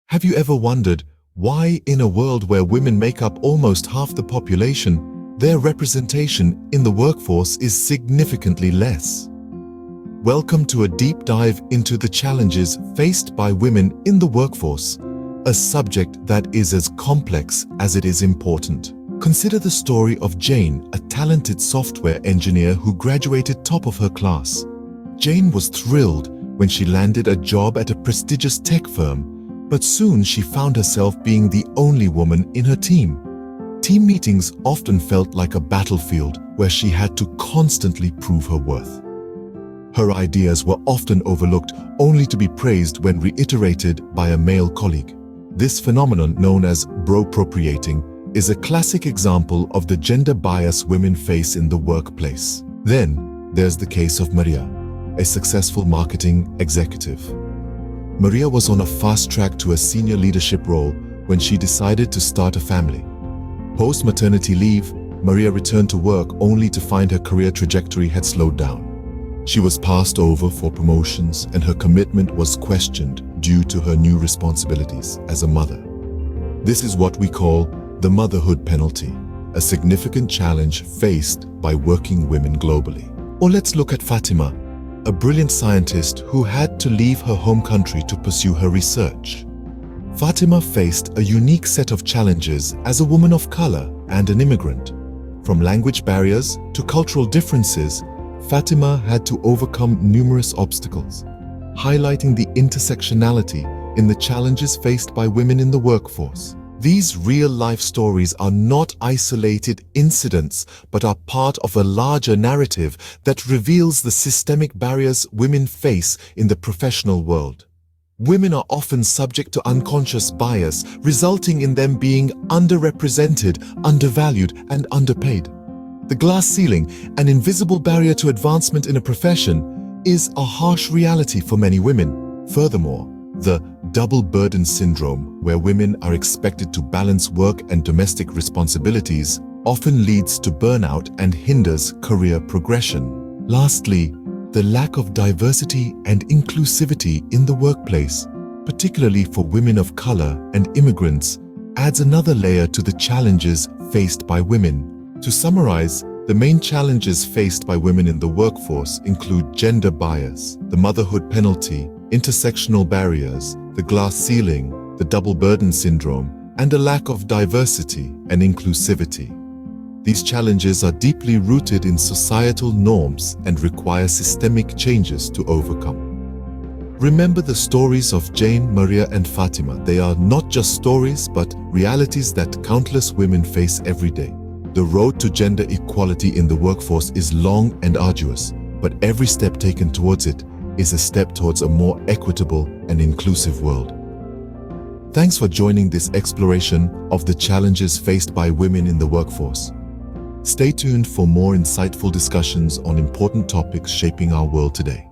Have you ever wondered why, in a world where women make up almost half the population, their representation in the workforce is significantly less? Welcome to a deep dive into the challenges faced by women in the workforce, a subject that is as complex as it is important. Consider the story of Jane, a talented software engineer who graduated top of her class. Jane was thrilled when she landed a job at a prestigious tech firm, but soon she found herself being the only woman in her team. Team meetings often felt like a battlefield where she had to constantly prove her worth. Her ideas were often overlooked, only to be praised when reiterated by a male colleague. This phenomenon, known as bro-propriating, is a classic example of the gender bias women face in the workplace. Then there's the case of Maria, a successful marketing executive. Maria was on a fast track to a senior leadership role when she decided to start a family. Post-maternity leave, Maria returned to work only to find her career trajectory had slowed down. She was passed over for promotions and her commitment was questioned due to her new responsibilities as a mother. This is what we call the motherhood penalty, a significant challenge faced by working women globally. Or let's look at Fatima, a brilliant scientist who had to leave her home country to pursue her research. Fatima faced a unique set of challenges as a woman of color and an immigrant. From language barriers to cultural differences, Fatima had to overcome numerous obstacles, highlighting the intersectionality in the challenges faced by women in the workforce. These real-life stories are not isolated incidents, but are part of a larger narrative that reveals the systemic barriers women face in the professional world. Women are often subject to unconscious bias, resulting in them being underrepresented, undervalued, and underpaid. The glass ceiling, an invisible barrier to advancement in a profession, is a harsh reality for many women. Furthermore, the double burden syndrome, where women are expected to balance work and domestic responsibilities, often leads to burnout and hinders career progression. Lastly, the lack of diversity and inclusivity in the workplace, particularly for women of color and immigrants, adds another layer to the challenges faced by women. To summarize, the main challenges faced by women in the workforce include gender bias, the motherhood penalty, intersectional barriers, the glass ceiling, the double burden syndrome, and a lack of diversity and inclusivity. These challenges are deeply rooted in societal norms and require systemic changes to overcome. Remember the stories of Jane, Maria, and Fatima. They are not just stories, but realities that countless women face every day. The road to gender equality in the workforce is long and arduous, but every step taken towards it is a step towards a more equitable and inclusive world. Thanks for joining this exploration of the challenges faced by women in the workforce. Stay tuned for more insightful discussions on important topics shaping our world today.